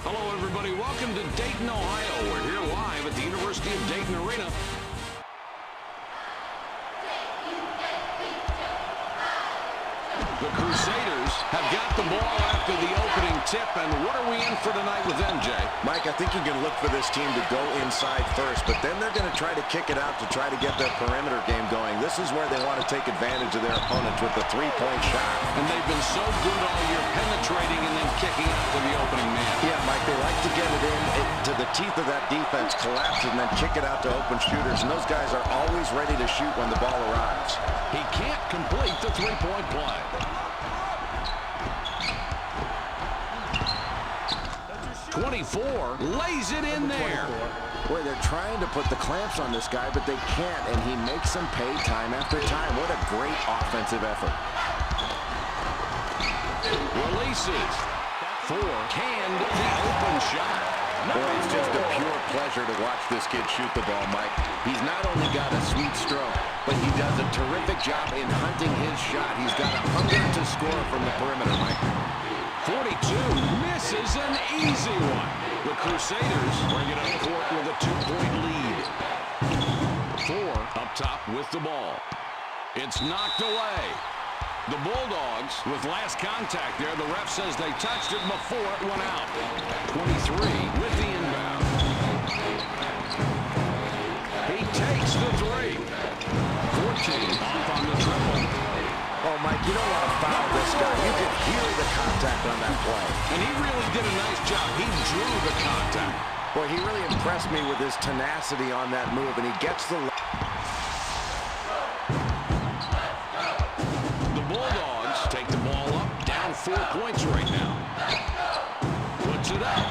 Hello, everybody. Welcome to Dayton, Ohio. We're here live at the University of Dayton Arena. The Crusaders have got the ball after the opening tip, and what are we in for tonight with MJ? Mike, I think you can look for this team to go inside first, but then they're going to try to kick it out to try to get their perimeter game going. This is where they want to take advantage of their opponents with the three-point shot. And they've been so good all year penetrating and then kicking out to the opening man. Yeah, Mike, they like to get it in to the teeth of that defense, collapse, and then kick it out to open shooters, and those guys are always ready to shoot when the ball arrives. He can't complete the three-point play. 24 lays it in there. Boy, they're trying to put the clamps on this guy, but they can't, and he makes them pay time after time. What a great offensive effort. Releases. 4 canned the open shot. Boy, it's just a pure pleasure to watch this kid shoot the ball, Mike. He's not only got a sweet stroke, but he does a terrific job in hunting his shot. He's got a hunger to score from the perimeter, Mike. 42 misses an easy one. The Crusaders bring it up court with a 2-point lead. 4 up top with the ball. It's knocked away. The Bulldogs with last contact there. The ref says they touched it before it went out. 23 with the inbound. He takes the 3. 14 off on the triple. Oh, Mike, you don't want to foul this guy. You could hear the contact on that play. And he really did a nice job. He drew the contact. Boy, he really impressed me with his tenacity on that move, and he gets the... The Bulldogs take the ball up, down 4 points right now. Puts it up.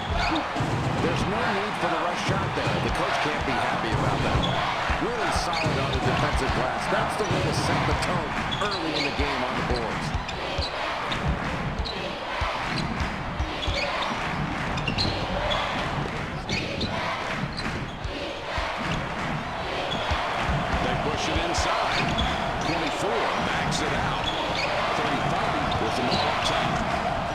There's no need for the rush shot there. The coach can't be happy about that. Really solid on the defensive glass. That's the way to set the tone early in the game on the boards. They push it inside. 24 backs it out. 35 with the ball up top.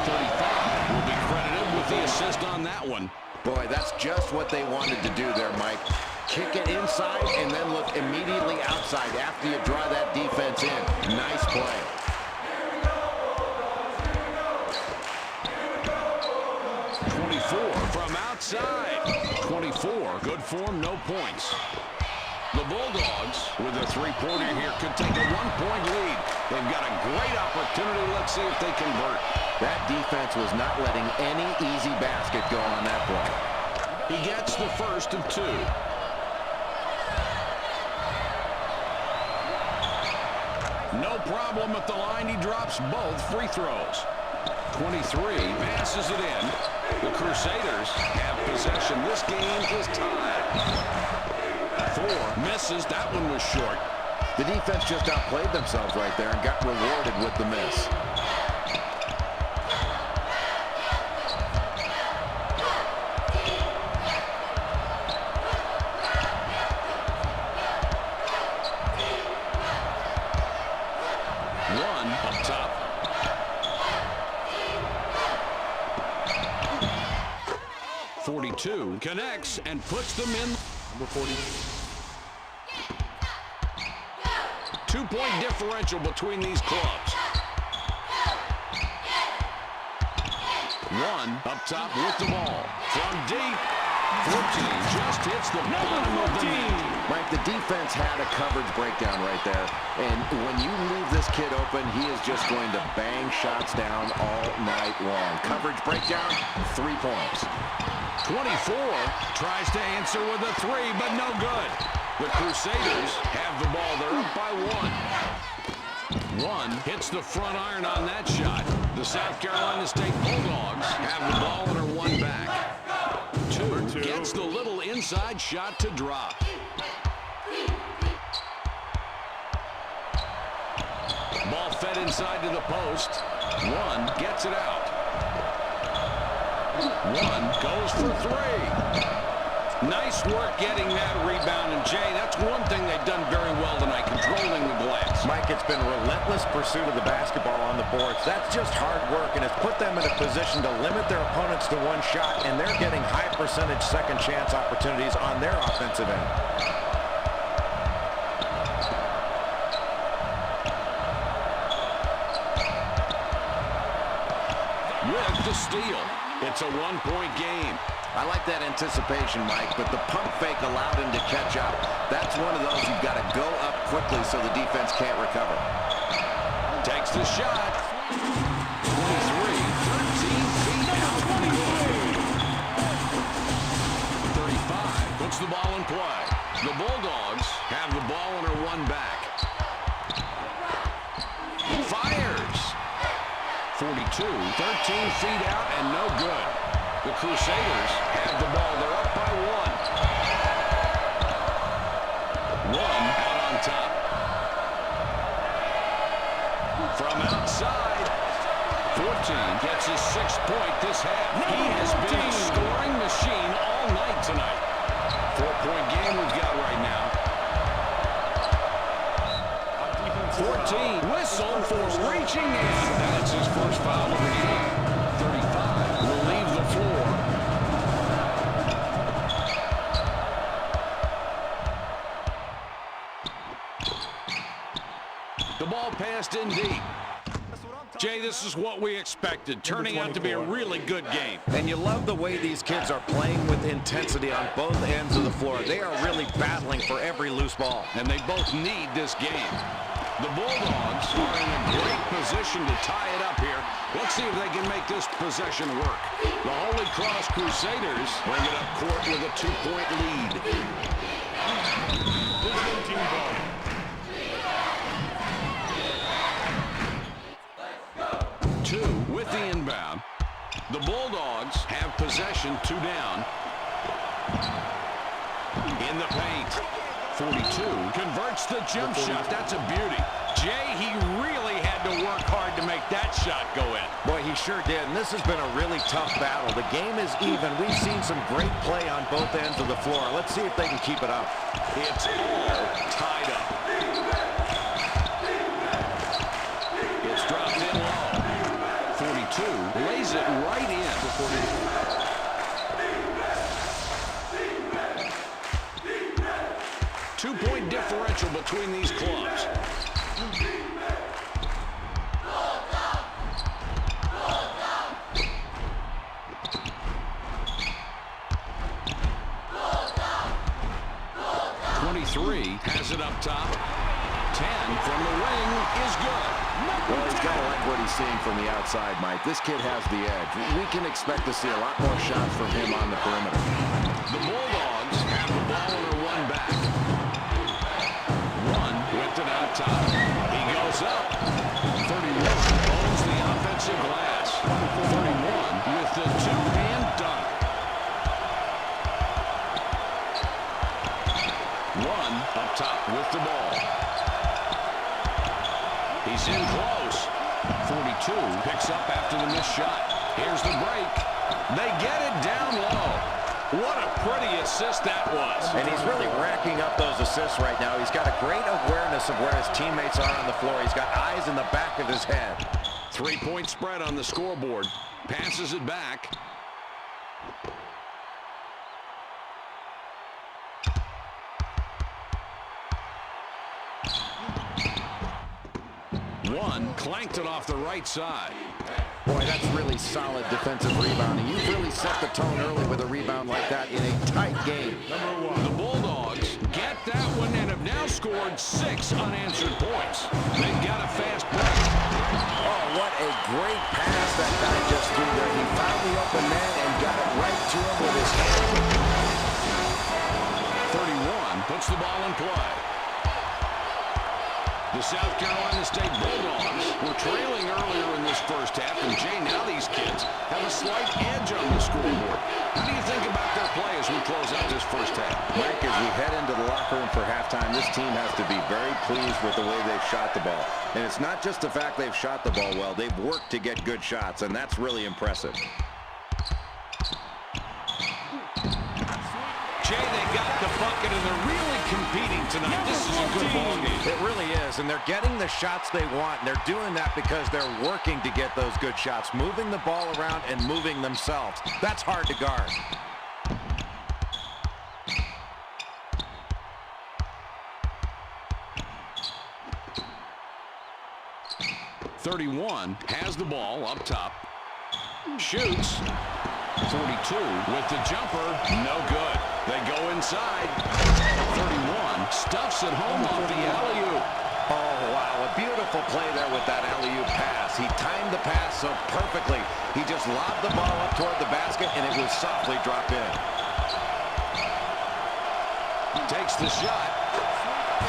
35 will be credited with the assist on that one. Boy, that's just what they wanted to do there, Mike. Kick it inside and then look immediately outside after you draw that defense in. Nice play. From outside. 24. Good form, no points. The Bulldogs, with a three-pointer here, could take a 1-point lead. They've got a great opportunity. Let's see if they convert. That defense was not letting any easy basket go on that play. He gets the first of 2. No problem at the line. He drops both free throws. 23 passes it in. The Crusaders have possession. This game is tied. 4 misses. That one was short. The defense just outplayed themselves right there and got rewarded with the miss. Up top. .42 connects and puts them in. Number 40. 2-point differential between these clubs. 1 up top with the ball. From deep. 14 just hits the bottom of the net. Mike, the defense had a coverage breakdown right there. And when you leave this kid open, he is just going to bang shots down all night long. Coverage breakdown, 3 points. 24 tries to answer with a 3, but no good. The Crusaders have the ball. They're up by 1. 1 hits the front iron on that shot. The South Carolina State Bulldogs have the ball and are 1 back. 2 gets the little inside shot to drop. Ball fed inside to the post. 1 gets it out. 1 goes for 3. Nice work getting that rebound. And, Jay, that's one thing they've done very well tonight, controlling the glass. Mike, it's been relentless pursuit of the basketball on the boards. That's just hard work, and it's put them in a position to limit their opponents to one shot, and they're getting high-percentage second-chance opportunities on their offensive end. With the steal. It's a one-point game. I like that anticipation, Mike, but the pump fake allowed him to catch up. That's one of those you've got to go up quickly so the defense can't recover. Takes the shot. 23, 13 feet out. 35, puts the ball in play. The Bulldogs have the ball and are one back. Fires. 42, 13 feet out and no good. The Crusaders have the ball. They're up by one. One out on top. From outside, 14 gets his 6th point this half. He has been a scoring machine all night tonight. 4-point game we've got right now. 14, whistle for reaching in. That's his first foul of the game. 35 will leave the floor. The ball passed in deep. Jay, this is what we expected, turning out to be a really good game. And you love the way these kids are playing with intensity on both ends of the floor. They are really battling for every loose ball. And they both need this game. The Bulldogs are in a great position to tie it up here. Let's see if they can make this possession work. The Holy Cross Crusaders bring it up court with a 2-point lead. Team ball. Two with the inbound. The Bulldogs have possession, 2 down. In the paint. 42 converts the jump shot. That's a beauty. Jay, he really had to work hard to make that shot go in. Boy, he sure did. And this has been a really tough battle. The game is even. We've seen some great play on both ends of the floor. Let's see if they can keep it up. It's all tied up. It's dropped in low. 42 lays it right in. 2-point differential between these clubs. Has it up top. 10 from the wing is good. Well, he's got to like what he's seeing from the outside, Mike. This kid has the edge. We can expect to see a lot more shots from him on the perimeter. The Bulldogs have the ball and are one back. One whipped it out top. He goes up. 31 owns the offensive glass. 31 with the two-hand dunk. One up top with the ball. He's in close. 42 picks up after the missed shot. Here's the break. They get it down low. What a pretty assist that was. And he's really racking up those assists right now. He's got a great awareness of where his teammates are on the floor. He's got eyes in the back of his head. 3-point spread on the scoreboard. Passes it back. One clanked it off the right side. Boy, that's really solid defensive rebounding. You've really set the tone early with a rebound like that in a tight game. The Bulldogs get that one and have now scored 6 unanswered points. They've got a fast break. Oh, what a great pass that guy just threw there. He found the open man and got it right to him with his hand. 31 puts the ball in play. The South Carolina State Bulldogs were trailing earlier in this first half, and Jay, now these kids have a slight edge on the scoreboard. What do you think about their play as we close out this first half? Mike, as we head into the locker room for halftime, this team has to be very pleased with the way they've shot the ball. And it's not just the fact they've shot the ball well, they've worked to get good shots, and that's really impressive. Jay, bucket, and they're really competing tonight. This is a good ball game. It really is, and they're getting the shots they want. And they're doing that because they're working to get those good shots, moving the ball around and moving themselves. That's hard to guard. 31 has the ball up top. Shoots. 42 with the jumper. No good. They go inside. 31 stuffs it home off the alley-oop. Oh, wow. A beautiful play there with that alley-oop pass. He timed the pass so perfectly. He just lobbed the ball up toward the basket, and it was softly dropped in. Takes the shot.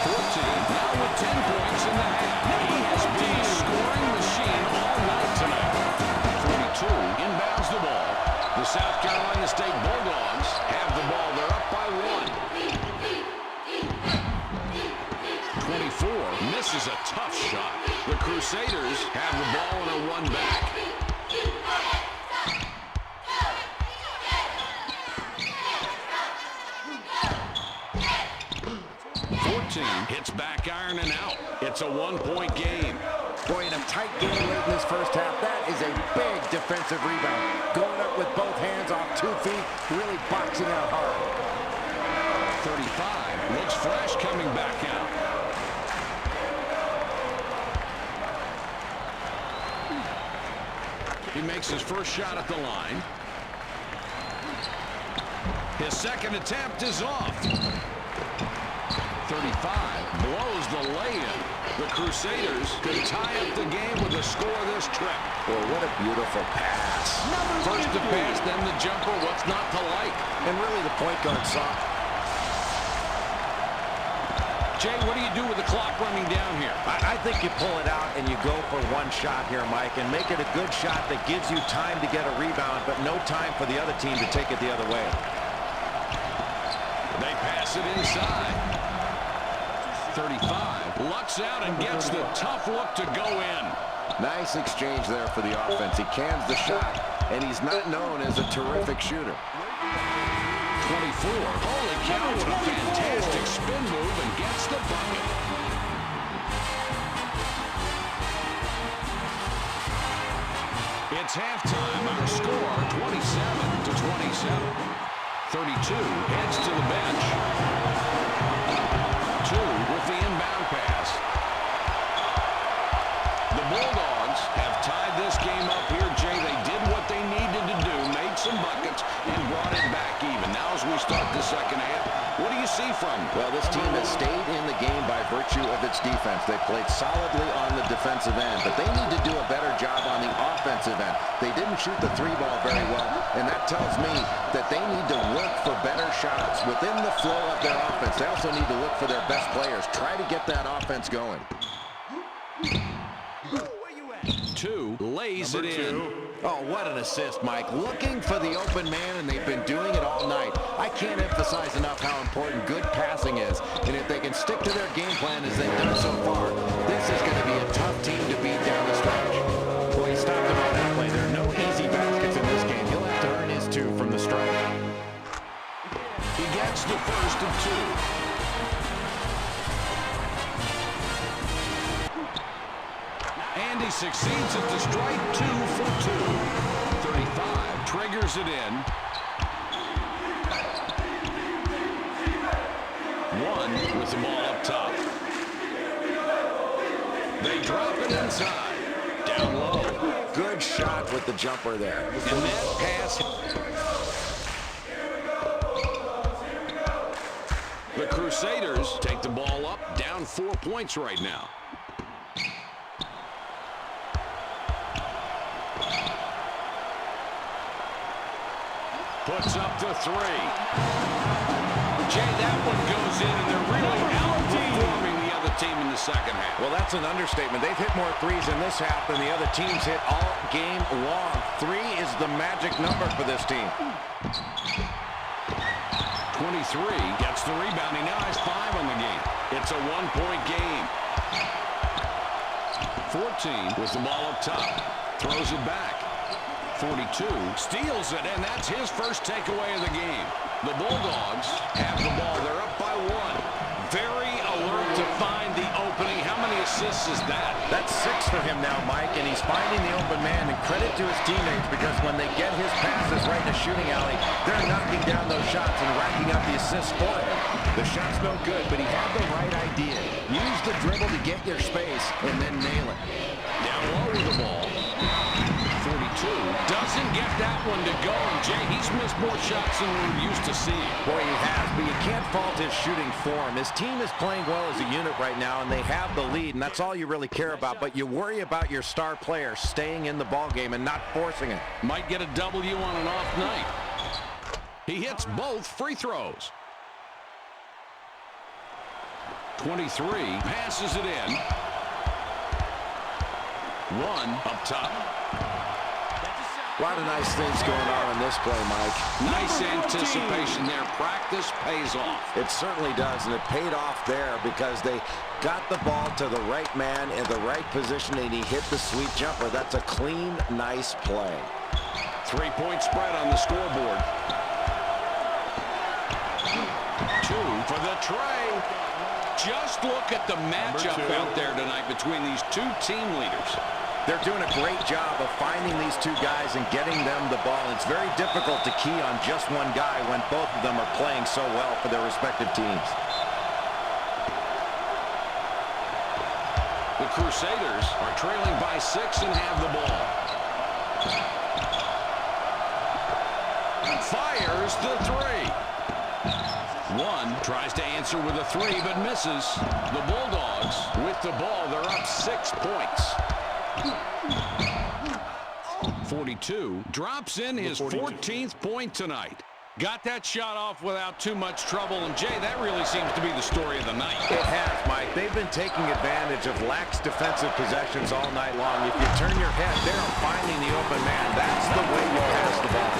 14 now with 10 points in the half. He has been a scoring machine all night tonight. 42 inbounds the ball. The South Carolina State Bulldogs have the ball. They're up by 1. 24 misses a tough shot. The Crusaders have the ball and are one back. 14 hits back iron and out. It's a one-point game. Boy, in a tight game late in this first half, that is a big defensive rebound. Going up with both hands off 2 feet, really boxing out hard. 35 looks fresh coming back out. He makes his first shot at the line. His second attempt is off. 35 blows the lay-in. The Crusaders could tie up the game with a score this trip. Well, what a beautiful pass. First to pass, then the jumper. What's not to like? And really the point guard saw. Jay, what do you do with the clock running down here? I think you pull it out and you go for one shot here, Mike, and make it a good shot that gives you time to get a rebound, but no time for the other team to take it the other way. They pass it inside. 35 lucks out and gets the tough look to go in. Nice exchange there for the offense. He cans the shot, and he's not known as a terrific shooter. 24. Holy cow, what a fantastic spin move, and gets the bucket. It's halftime. Our score, 27-27. 32 heads to the bench. 2 with the inbound pass. The Bulldogs have tied this game up here, Jay. They did what they needed to do, made some buckets, and brought it back even. Now as we start the second half, what do you see from them? Well, this team has stayed in the game by virtue of its defense. They played solidly on the defensive end, but they need to do a better job on the offensive end. They didn't shoot the 3-ball very well, and that tells me that they need to look for better shots within the flow of their offense. They also need to look for their best players. Try to get that offense going. 2 lays it in. Oh, what an assist, Mike. Looking for the open man, and they've been doing it all night. I can't emphasize enough how important good passing is. And if they can stick to their game plan as they've done so far, this is going to be a tough team to beat down the stretch. Boy, he stopped him on that play. There are no easy baskets in this game. He'll have to earn his 2 from the stripe. He gets the first of 2. And he succeeds at the strike. 2 for 2. 35 triggers it in. 1 with the ball up top. They drop it inside. Down low. Good shot with the jumper there. And that pass. The Crusaders take the ball up, down 4 points right now. Puts up the 3. Jay, that one goes in, and they're really outperforming the other team in the second half. Well, that's an understatement. They've hit more threes in this half than the other teams hit all game long. 3 is the magic number for this team. 23 gets the rebound. He now has 5 on the game. It's a 1-point game. 14 with the ball up top. Throws it back. 42, steals it, and that's his first takeaway of the game. The Bulldogs have the ball. They're up by 1. Very alert to find the opening. How many assists is that? That's 6 for him now, Mike, and he's finding the open man, and credit to his teammates because when they get his passes right in the shooting alley, they're knocking down those shots and racking up the assists for him. The shot's no good, but he had the right idea. Use the dribble to get your space and then nail it. Down low with the ball. 42 doesn't get that one to go. And Jay, he's missed more shots than we're used to seeing. Boy, he has, but you can't fault his shooting form. His team is playing well as a unit right now, and they have the lead, and that's all you really care about. But you worry about your star player staying in the ballgame and not forcing it. Might get a W on an off night. He hits both free throws. 23 passes it in. 1 up top. A lot of nice things going on in this play, Mike. Nice anticipation there. Practice pays off. It certainly does, and it paid off there because they got the ball to the right man in the right position, and he hit the sweet jumper. That's a clean, nice play. 3-point spread on the scoreboard. 2 for the tray. Just look at the matchup out there tonight between these two team leaders. They're doing a great job of finding these two guys and getting them the ball. It's very difficult to key on just one guy when both of them are playing so well for their respective teams. The Crusaders are trailing by 6 and have the ball. Fires the 3. 1 tries to answer with a 3 but misses. The Bulldogs with the ball. They're up 6 points. 42 drops in his 14th point tonight. Got that shot off without too much trouble. And, Jay, that really seems to be the story of the night. It has, Mike. They've been taking advantage of lax defensive possessions all night long. If you turn your head, they're finding the open man. That's the way you pass the ball.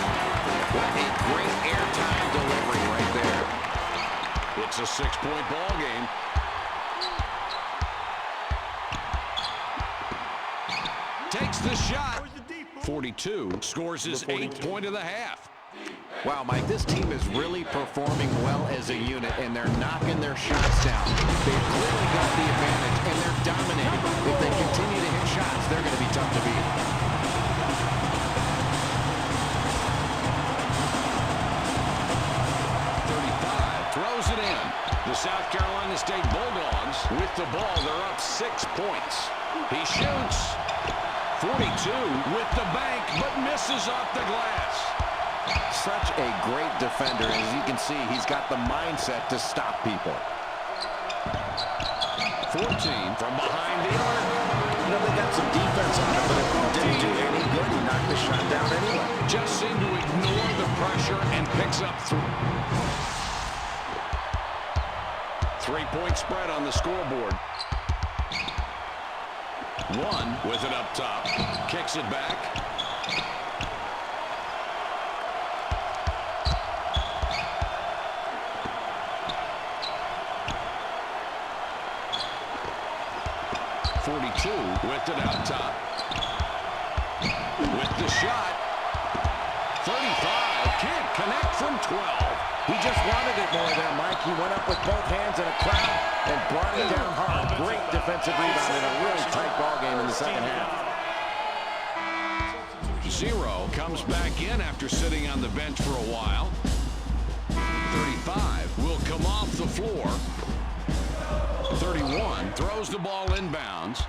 What a great airtime delivery right there. It's a 6-point ball game. Takes the shot. 42 scores his 8th point of the half. Wow, Mike, this team is really performing well as a unit, and they're knocking their shots down. They've clearly got the advantage, and they're dominating. If they continue to hit shots, they're going to be tough to beat. Throws it in. The South Carolina State Bulldogs with the ball. They're up 6 points. He shoots. 42 with the bank, but misses off the glass. Such a great defender. As you can see, he's got the mindset to stop people. 14 from behind the arc. You know, they got some defense on it, but it didn't do any good. He knocked the shot down anyway. Just seemed to ignore the pressure and picks up 3-point spread on the scoreboard. 1 with it up top. Kicks it back. With it out top. With the shot. 35. Can't connect from 12. He just wanted it more there, Mike. He went up with both hands in a crowd and brought it down hard. Great defensive rebound in a really tight ball game in the second half. 0 comes back in after sitting on the bench for a while. 35 will come off the floor. 31 throws the ball inbounds.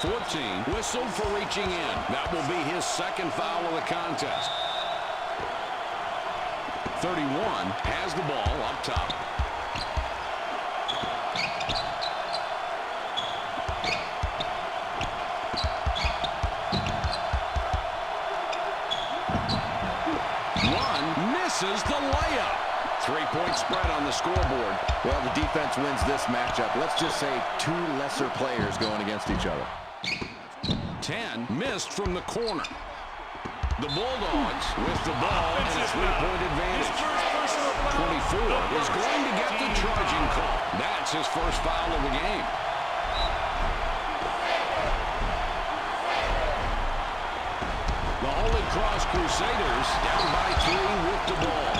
14 whistled for reaching in. That will be his second foul of the contest. 31 has the ball up top. Misses the layup. 3-point spread on the scoreboard. Well, the defense wins this matchup. Let's just say 2 lesser players going against each other. 10 missed from the corner. The Bulldogs with the ball and a 3-point advantage. 24 is going to get the charging call. That's his first foul of the game. Holy Cross Crusaders down by 3 with the ball.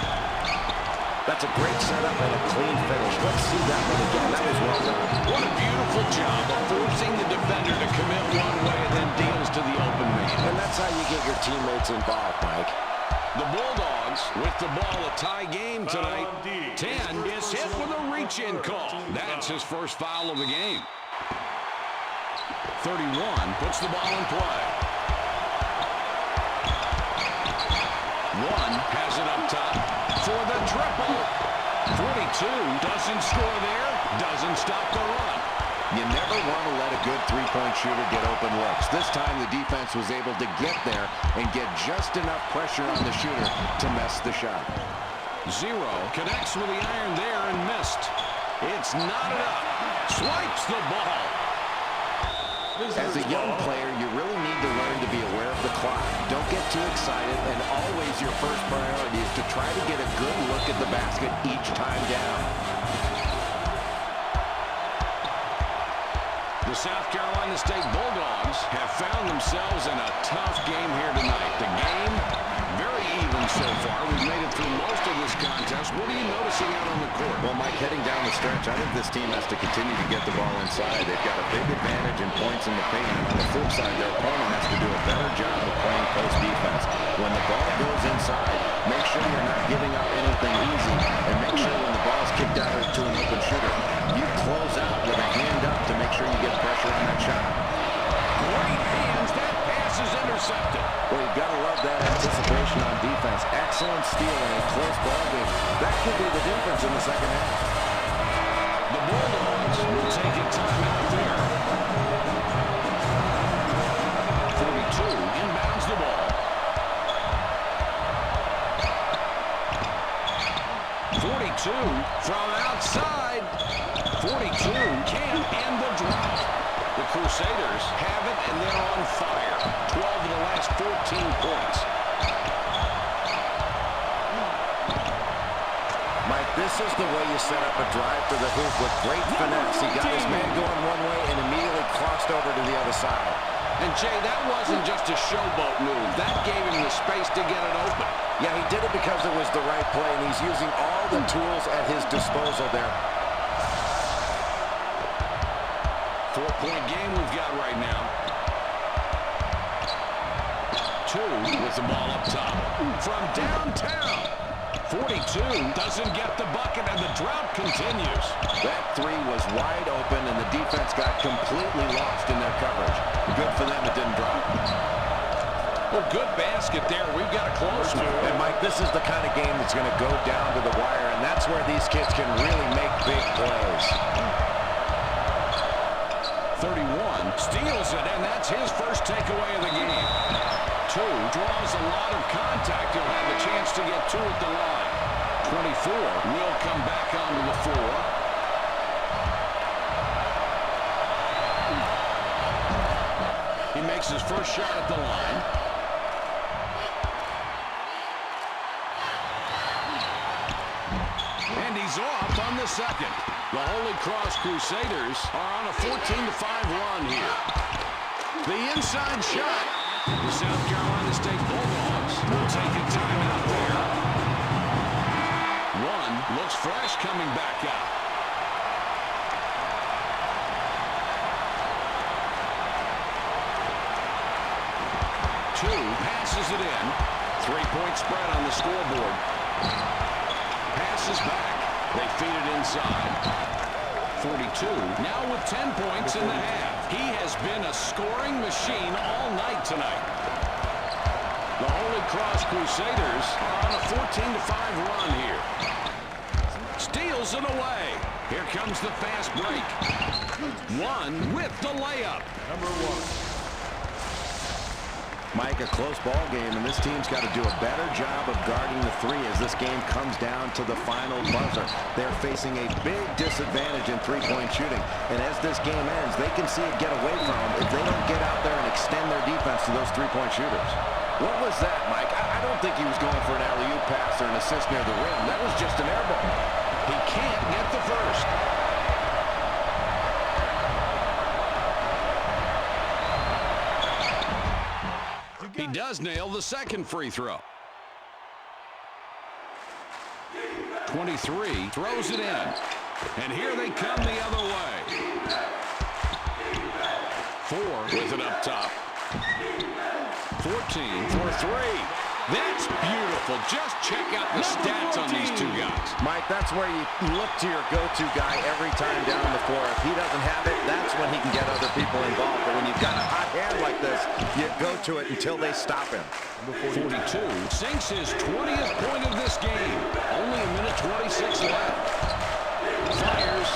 That's a great setup and a clean finish. Let's see that one again. That was well done. What a beautiful job of forcing the defender to commit one way and then deals to the open man. And that's how you get your teammates involved, Mike. The Bulldogs with the ball, a tie game tonight. 10 is hit with a reach-in call. That's his first foul of the game. 31 puts the ball in play. 1 has it up top for the triple. 42 doesn't score there, doesn't stop the run. You never want to let a good three-point shooter get open looks. This time the defense was able to get there and get just enough pressure on the shooter to mess the shot. 0 connects with the iron there and missed. It's knotted up. Swipes the ball. As a young player, you really need to learn to be aware of the clock. Don't get too excited, and always your first priority is to try to get a good look at the basket each time down. The South Carolina State Bulldogs have found themselves in a tough game here tonight. The game, very even so far. We've made it through most of this contest. What are you noticing out on the court? Well, Mike, heading down the stretch, I think this team has to continue to get the ball inside. They've got a big advantage in points in the paint. And on the flip side, their opponent has to do a better job of playing post defense. When the ball goes inside, make sure you're not giving up anything easy, and make sure when the ball is kicked out to an open shooter, you close out with a hand up to make sure you get pressure on that shot. Great hands. That pass is intercepted. Well, you've got to love that anticipation on defense. Excellent steal in a close ball game. That could be the difference in the second half. The Bulldogs will take a timeout there. 42 inbounds the ball. 42 from outside. 42 can't end the drought. The Crusaders have it, and they're on fire. 12 of the last 14 points. Mike, this is the way you set up a drive to the hoop with great finesse. He got his man going one way and immediately crossed over to the other side. And, Jay, that wasn't just a showboat move. That gave him the space to get it open. Yeah, he did it because it was the right play, and he's using all the tools at his disposal there. 4-point game we've got right now. 2 with the ball up top. From downtown. 42 doesn't get the bucket, and the drought continues. That 3 was wide open, and the defense got completely lost in their coverage. Good for them, it didn't drop. Well, good basket there. We've got a close one. And, Mike, this is the kind of game that's going to go down to the wire, and that's where these kids can really make big plays. 31 steals it, and that's his first takeaway of the game. 2 draws a lot of contact. He'll have a chance to get 2 at the line. 24 will come back onto the floor. He makes his first shot at the line. And he's off on the second. The Holy Cross Crusaders are on a 14-5 run here. The inside shot. The South Carolina State Bulldogs will take a timeout there. 1 looks fresh coming back out. Two passes it in. 3-point spread on the scoreboard. Passes back. They feed it inside. 42 now with 10 points in the half. He has been a scoring machine all night tonight. The Holy Cross Crusaders are on a 14-5 run here. Steals it away. Here comes the fast break. 1 with the layup. Number 1. Mike, a close ball game, and this team's got to do a better job of guarding the 3 as this game comes down to the final buzzer. They're facing a big disadvantage in 3-point shooting, and as this game ends, they can see it get away from them if they don't get out there and extend their defense to those 3-point shooters. What was that, Mike? I don't think he was going for an alley-oop pass or an assist near the rim. That was just an air ball. He can't get the first. He does nail the second free throw. 23 throws it in. And here they come the other way. 4 with it up top. 14 for 3. That's beautiful. Just check out the stats on these two guys. Mike, that's where you look to your go-to guy every time down the floor. If he doesn't have it, that's when he can get other people involved. But when you've got a hot hand like this, you go to it until they stop him. 42 sinks his 20th point of this game. Only a minute 26 left. Fires.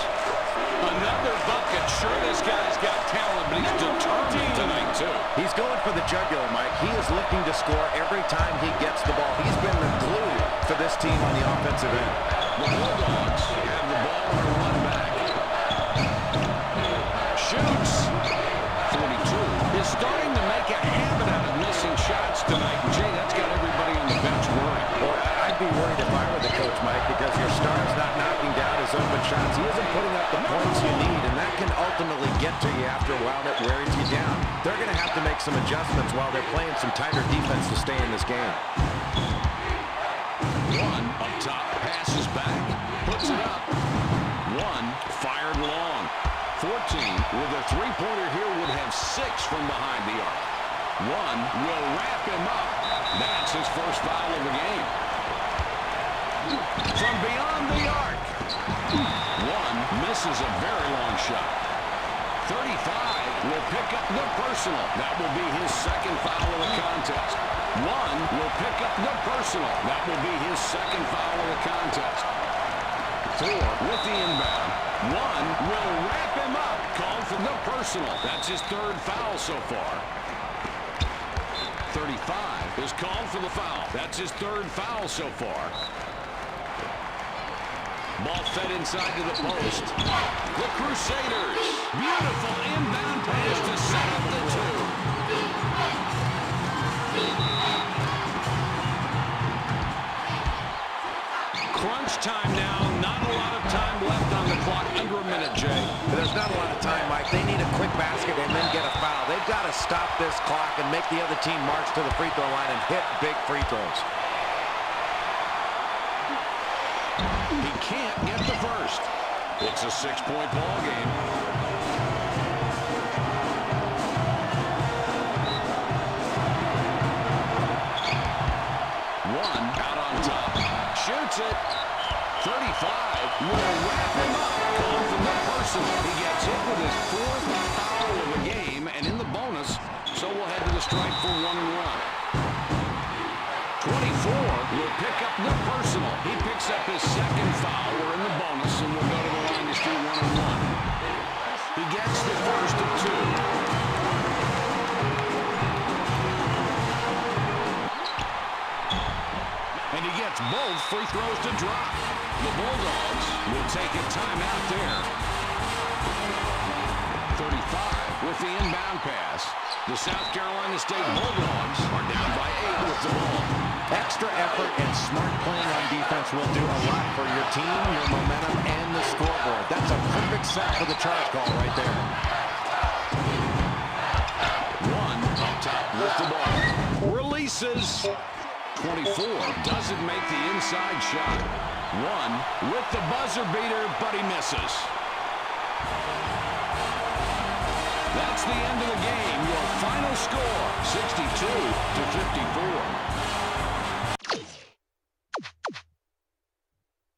Another bucket. Sure, this guy's got talent, but he's determined tonight, too. He's going for the jugular, Mike. He is looking to score every time he gets the ball. He's been the glue for this team on the offensive end. The Bulldogs have the ball on a run back. Shoots. 42 is starting to make a habit out of missing shots tonight. And, Jay, that's got everybody on the bench worried. Well, I'd be worried if I were the coach, Mike, because your star's not knocking down his open shots. He isn't putting up the points you need, and that can ultimately get to you after a while. That wears you down. They're going to have to make some adjustments while they're playing some tighter defense to stay in this game. 1 up top, passes back, puts it up. 1 fired long. 14 with a three-pointer here would have 6 from behind the arc. 1 will wrap him up. That's his first foul of the game. From beyond the arc. 1 misses a very long shot. 35 will pick up the personal. That will be his second foul of the contest. 1 will pick up the personal. That will be his second foul of the contest. 4 with the inbound. 1 will wrap him up. Called for the personal. That's his third foul so far. 35 is called for the foul. That's his third foul so far. Ball fed inside to the post. The Crusaders. Beautiful inbound pass to set up the 2. Crunch time now. Not a lot of time left on the clock. Under a minute, Jay. There's not a lot of time, Mike. They need a quick basket and then get a foul. They've got to stop this clock and make the other team march to the free throw line and hit big free throws. He can't get the first. It's a 6-point ball game. One out on top. Shoots it. 35 will wrap him up. Called from the personal. He gets hit with his 4th foul of the game and in the bonus. So we'll head to the strike for 1 and 1. 24 will pick up the personal. He picks up his second foul. We're in the bonus, and we'll go to the line to shoot 1 and 1. He gets the first of 2. And he gets both free throws to drop. The Bulldogs will take a timeout there. 35 with the inbound pass. The South Carolina State Bulldogs are down by 8 with the ball. Extra effort and smart playing on defense will do a lot for your team, your momentum, and the scoreboard. That's a perfect set for the charge call right there. 1 up top with the ball. Releases. 24 doesn't make the inside shot. 1 with the buzzer beater, but he misses. That's the end of the game. Your final score, 62-54.